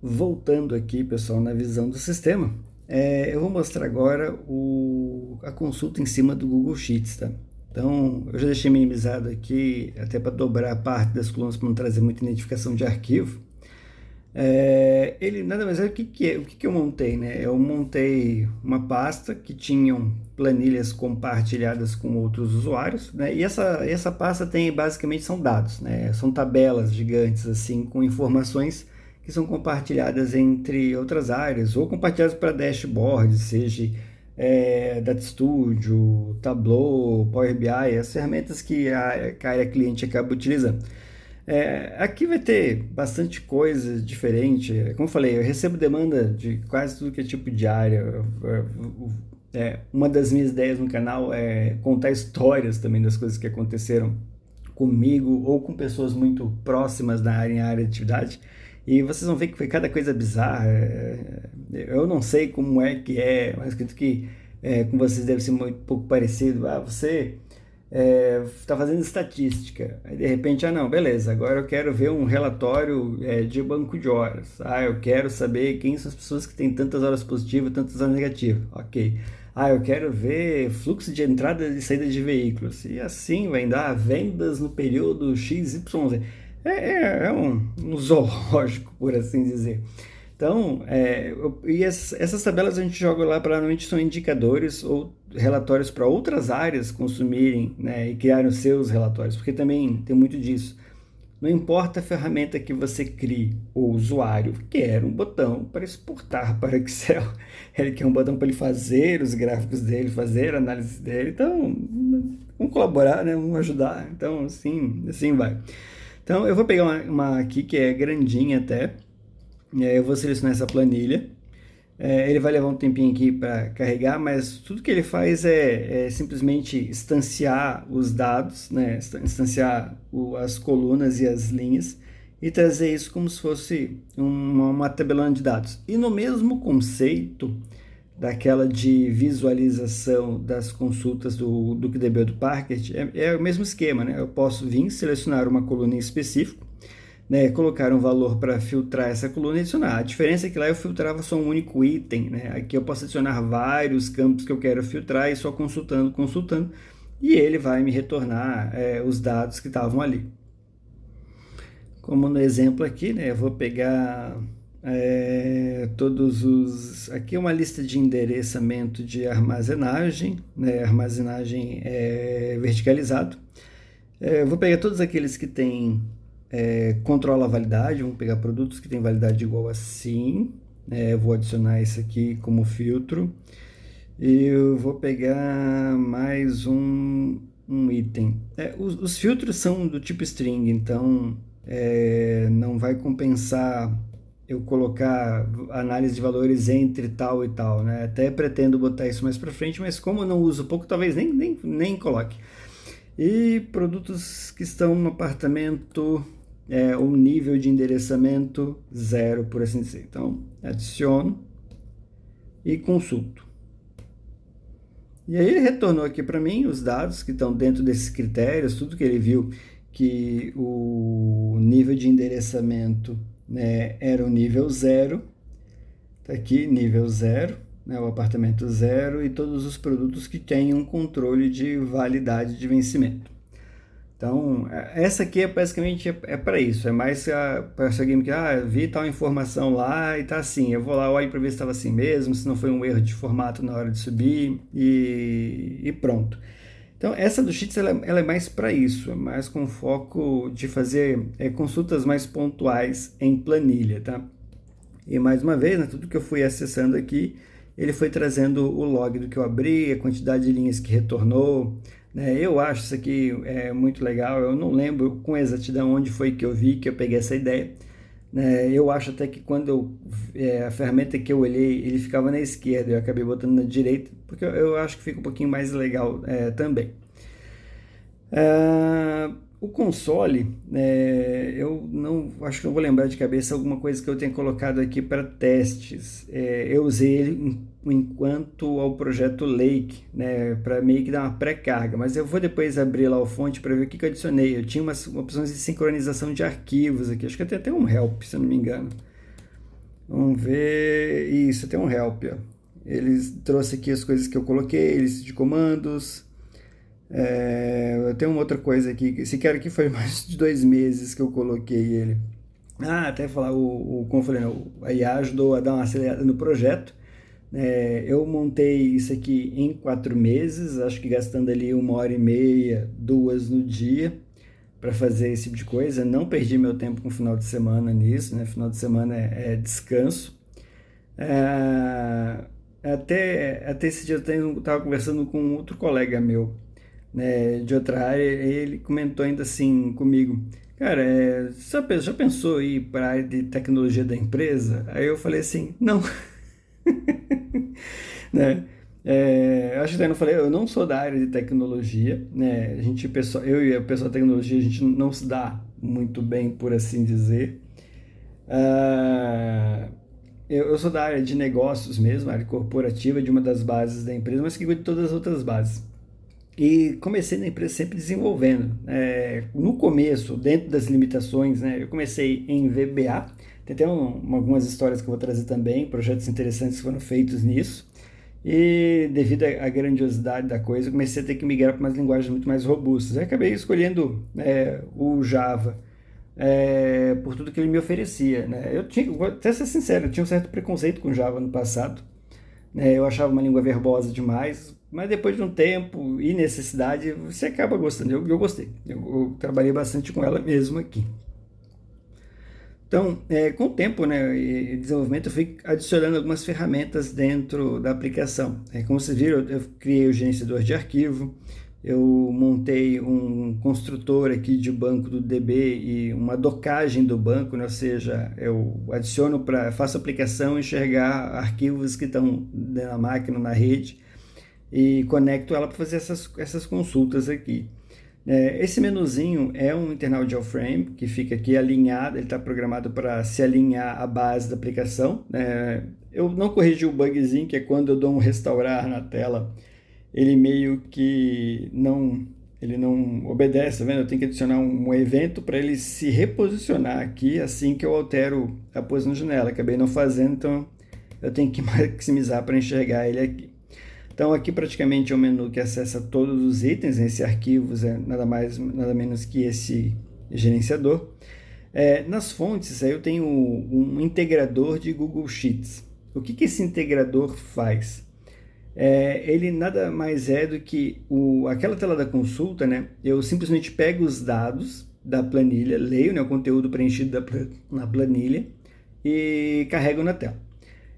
voltando aqui, pessoal, na visão do sistema, eu vou mostrar agora a consulta em cima do Google Sheets, tá? Então, eu já deixei minimizado aqui, até para dobrar a parte das colunas para não trazer muita identificação de arquivo. Ele nada mais é o que eu montei, né? Eu montei uma pasta que tinham planilhas compartilhadas com outros usuários, né? E essa pasta tem basicamente são dados, né? São tabelas gigantes assim com informações que são compartilhadas entre outras áreas ou compartilhadas para dashboards, seja Data Studio, Tableau, Power BI, as ferramentas que a área cliente acaba utilizando. Aqui vai ter bastante coisa diferente. Como eu falei, eu recebo demanda de quase tudo que é tipo de área. Uma das minhas ideias no canal é contar histórias também das coisas que aconteceram comigo ou com pessoas muito próximas na área, em área de atividade. E vocês vão ver que foi cada coisa bizarra. Eu não sei como é que mas acredito que com vocês deve ser muito pouco parecido. Você está fazendo estatística, aí de repente, não, beleza, agora eu quero ver um relatório de banco de horas, eu quero saber quem são as pessoas que têm tantas horas positivas, tantas horas negativas, ok, eu quero ver fluxo de entrada e saída de veículos, e assim vai dar vendas no período XYZ, um zoológico, por assim dizer. Então, essas tabelas a gente joga lá, provavelmente são indicadores ou relatórios para outras áreas consumirem, né, e criarem os seus relatórios, porque também tem muito disso. Não importa a ferramenta que você crie, o usuário quer um botão para exportar para Excel. Ele quer um botão para ele fazer os gráficos dele, fazer a análise dele. Então, vamos colaborar, né? Vamos ajudar. Então, assim vai. Então, eu vou pegar uma aqui que é grandinha até. Eu vou selecionar essa planilha. Ele vai levar um tempinho aqui para carregar, mas tudo que ele faz é simplesmente instanciar os dados, né? Instanciar as colunas e as linhas e trazer isso como se fosse uma tabelona de dados. E no mesmo conceito daquela de visualização das consultas do QDB do Parquet, é o mesmo esquema, né? Eu posso vir selecionar uma coluna em específico, né, colocar um valor para filtrar essa coluna e adicionar. A diferença é que lá eu filtrava só um único item, né? Aqui eu posso adicionar vários campos que eu quero filtrar e só consultando, e ele vai me retornar os dados que estavam ali. Como no exemplo aqui, né, eu vou pegar aqui é uma lista de endereçamento de armazenagem, né, armazenagem verticalizado. Eu vou pegar todos aqueles que têm controla a validade, vamos pegar produtos que têm validade igual assim, vou adicionar isso aqui como filtro, e eu vou pegar mais um item. Os filtros são do tipo string, então não vai compensar eu colocar análise de valores entre tal e tal, né? Até pretendo botar isso mais para frente, mas como eu não uso pouco, talvez nem coloque. E produtos que estão no apartamento, o nível de endereçamento 0, por assim dizer. Então, adiciono e consulto. E aí ele retornou aqui para mim os dados que estão dentro desses critérios, tudo que ele viu que o nível de endereçamento, né, era o nível 0. Está aqui, nível 0. Né, o apartamento 0 e todos os produtos que têm um controle de validade de vencimento. Então, essa aqui basicamente para isso, é mais para se alguém que vi tal informação lá e tá assim, eu vou lá, olho para ver se estava assim mesmo, se não foi um erro de formato na hora de subir e pronto. Então, essa do Sheets ela é mais para isso, é mais com foco de fazer consultas mais pontuais em planilha, tá? E mais uma vez, né, tudo que eu fui acessando aqui, ele foi trazendo o log do que eu abri, a quantidade de linhas que retornou, né? Eu acho isso aqui muito legal, eu não lembro com exatidão onde foi que eu vi, que eu peguei essa ideia, né? Eu acho até que quando a ferramenta que eu olhei, ele ficava na esquerda, eu acabei botando na direita, porque eu acho que fica um pouquinho mais legal também. O console, eu não acho que não vou lembrar de cabeça alguma coisa que eu tenha colocado aqui para testes. Eu usei ele enquanto ao projeto Lake, né, para meio que dar uma pré-carga, mas eu vou depois abrir lá o fonte para ver o que eu adicionei. Eu tinha umas opções de sincronização de arquivos aqui, acho que tem até um help, se eu não me engano. Vamos ver. Isso, tem um help, ó. Eles trouxe aqui as coisas que eu coloquei, lista de comandos. Eu tenho uma outra coisa aqui. Esse cara aqui foi mais de 2 meses que eu coloquei ele. Até falar, como eu falei, né, a IA ajudou a dar uma acelerada no projeto. Eu montei isso aqui em 4 meses, acho que gastando ali 1h30, 2 no dia para fazer esse tipo de coisa. Não perdi meu tempo com final de semana nisso, né? Final de semana é descanso. É, até esse dia eu estava conversando com um outro colega meu, né, de outra área, e ele comentou ainda assim comigo, cara, já pensou em ir para a área de tecnologia da empresa? Aí eu falei assim, não, né? Acho que até não falei, eu não sou da área de tecnologia, né? Eu e a pessoa da tecnologia, a gente não se dá muito bem, por assim dizer. Ah, eu sou da área de negócios mesmo, área corporativa, de uma das bases da empresa, mas que cuido de todas as outras bases. E comecei na empresa sempre desenvolvendo. No começo, dentro das limitações, né, eu comecei em VBA. Tem até algumas histórias que eu vou trazer também, projetos interessantes que foram feitos nisso. E devido à grandiosidade da coisa, eu comecei a ter que migrar para umas linguagens muito mais robustas. Eu acabei escolhendo o Java por tudo que ele me oferecia. Né? Vou até ser sincero, eu tinha um certo preconceito com Java no passado. Eu achava uma língua verbosa demais, mas depois de um tempo e necessidade, você acaba gostando. Eu gostei. Eu trabalhei bastante com ela mesmo aqui. Então, com o tempo, né, e desenvolvimento, eu fui adicionando algumas ferramentas dentro da aplicação. Como vocês viram, eu criei o gerenciador de arquivo, eu montei um construtor aqui de banco do DB e uma docagem do banco, né, ou seja, eu faço a aplicação enxergar arquivos que estão na máquina, na rede, e conecto ela para fazer essas consultas aqui. Esse menuzinho é um internal de frame que fica aqui alinhado, ele está programado para se alinhar à base da aplicação. Eu não corrigi o bugzinho, que é quando eu dou um restaurar na tela, ele meio que ele não obedece, tá vendo? Eu tenho que adicionar um evento para ele se reposicionar aqui assim que eu altero a posição da janela. Acabei não fazendo, então eu tenho que maximizar para enxergar ele aqui. Então aqui praticamente é um menu que acessa todos os itens, esse arquivos é nada mais, nada menos que esse gerenciador. Nas fontes aí eu tenho um integrador de Google Sheets. O que esse integrador faz? Ele nada mais é do que aquela tela da consulta, né? Eu simplesmente pego os dados da planilha, leio, né, o conteúdo preenchido na planilha e carrego na tela.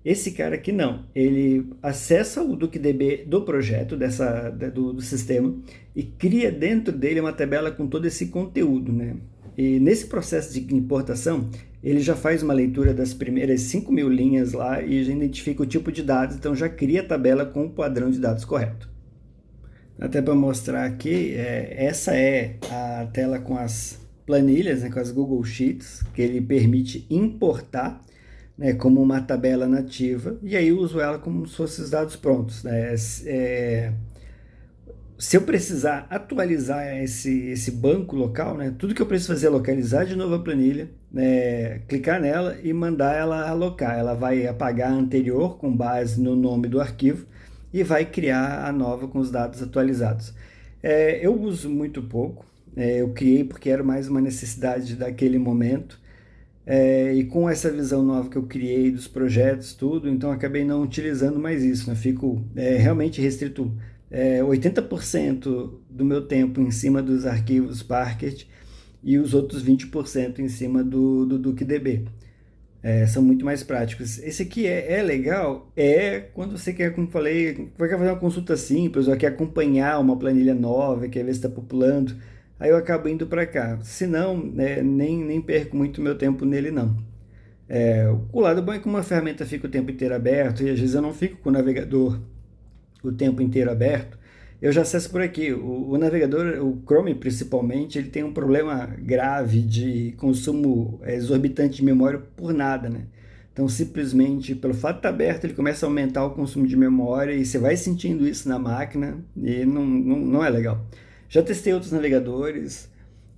Esse cara aqui não, ele acessa o DuckDB do projeto, do sistema, e cria dentro dele uma tabela com todo esse conteúdo, né? E nesse processo de importação, ele já faz uma leitura das primeiras 5.000 linhas lá e já identifica o tipo de dados, então já cria a tabela com o padrão de dados correto. Até para mostrar aqui, essa é a tela com as planilhas, né, com as Google Sheets, que ele permite importar, né, como uma tabela nativa, e aí eu uso ela como se fossem os dados prontos. Né? Se eu precisar atualizar esse banco local, né, tudo que eu preciso fazer é localizar de novo a planilha, né, clicar nela e mandar ela alocar. Ela vai apagar a anterior com base no nome do arquivo e vai criar a nova com os dados atualizados. Eu uso muito pouco, eu criei porque era mais uma necessidade daquele momento, e com essa visão nova que eu criei dos projetos, tudo, então acabei não utilizando mais isso, né? Fico realmente restrito 80% do meu tempo em cima dos arquivos Parquet e os outros 20% em cima do DuckDB. São muito mais práticos. Esse aqui é legal, quando você quer, como falei, quer fazer uma consulta simples, ou quer acompanhar uma planilha nova, quer ver se está populando, aí eu acabo indo para cá. Se não, nem perco muito meu tempo nele, não. O lado bom é que uma ferramenta fica o tempo inteiro aberto, e às vezes eu não fico com o navegador o tempo inteiro aberto, eu já acesso por aqui. O navegador, o Chrome principalmente, ele tem um problema grave de consumo exorbitante de memória por nada, né? Então, simplesmente, pelo fato de estar aberto, ele começa a aumentar o consumo de memória e você vai sentindo isso na máquina e não é legal. Já testei outros navegadores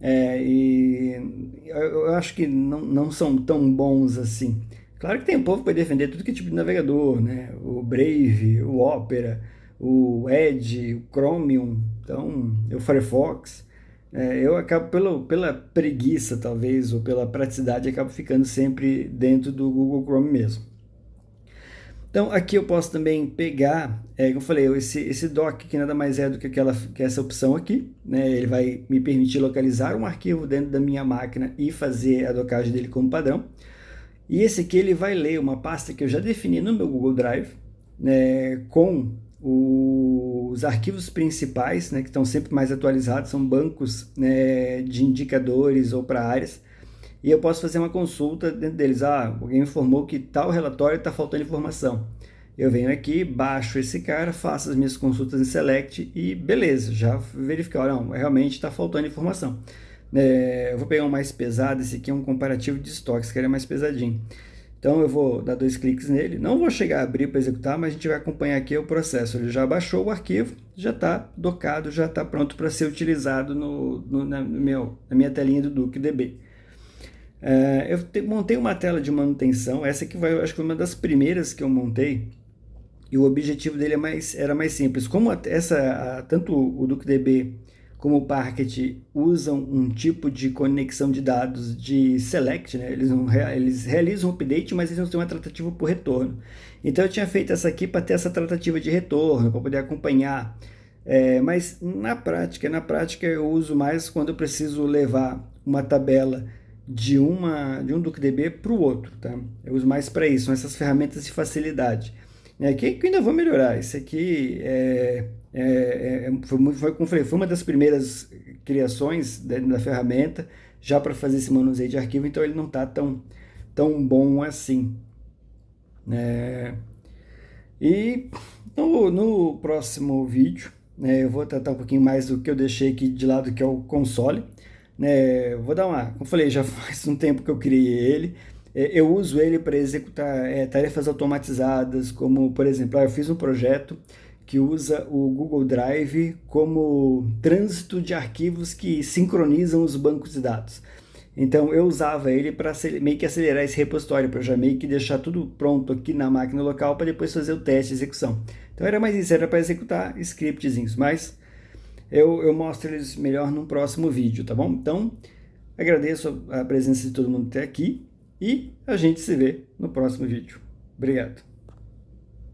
e eu acho que não são tão bons assim. Claro que tem um povo que vai defender tudo que é tipo de navegador, né? O Brave, o Opera, o Edge, o Chromium, então, o Firefox. Eu acabo, pela preguiça, talvez, ou pela praticidade, acabo ficando sempre dentro do Google Chrome mesmo. Então, aqui eu posso também pegar, como eu falei, esse doc, que nada mais é do que essa opção aqui, né? Ele vai me permitir localizar um arquivo dentro da minha máquina e fazer a docagem dele como padrão. E esse aqui ele vai ler uma pasta que eu já defini no meu Google Drive, né, com os arquivos principais, né, que estão sempre mais atualizados, são bancos, né, de indicadores ou para áreas, e eu posso fazer uma consulta dentro deles. Alguém informou que tal relatório está faltando informação. Eu venho aqui, baixo esse cara, faço as minhas consultas em Select e beleza, já verificar, não, realmente está faltando informação. Eu vou pegar um mais pesado, esse aqui é um comparativo de estoques, que ele é mais pesadinho. Então eu vou dar 2 cliques nele, não vou chegar a abrir para executar, mas a gente vai acompanhar aqui o processo. Ele já baixou o arquivo, já está docado, já está pronto para ser utilizado na minha telinha do DuckDB. Montei uma tela de manutenção, essa aqui acho que foi uma das primeiras que eu montei, e o objetivo dele era mais simples. Como tanto o DuckDB como o Parquet usam um tipo de conexão de dados de select, né? Eles realizam um update, mas eles não têm uma tratativa por retorno. Então eu tinha feito essa aqui para ter essa tratativa de retorno, para poder acompanhar. Mas na prática eu uso mais quando eu preciso levar uma tabela de um DuckDB para o outro, tá? Eu uso mais para isso, são essas ferramentas de facilidade. Que ainda vou melhorar. Esse aqui foi uma das primeiras criações da ferramenta, já para fazer esse manuseio de arquivo, então ele não está tão bom assim. E no próximo vídeo, eu vou tratar um pouquinho mais do que eu deixei aqui de lado, que é o console. Vou dar como eu falei, já faz um tempo que eu criei ele. Eu uso ele para executar tarefas automatizadas, como, por exemplo, eu fiz um projeto que usa o Google Drive como trânsito de arquivos que sincronizam os bancos de dados. Então eu usava ele para meio que acelerar esse repositório, para já meio que deixar tudo pronto aqui na máquina local para depois fazer o teste de execução. Então era mais isso, era para executar scriptzinhos, mas eu mostro eles melhor no próximo vídeo, tá bom? Então agradeço a presença de todo mundo até aqui e a gente se vê no próximo vídeo. Obrigado.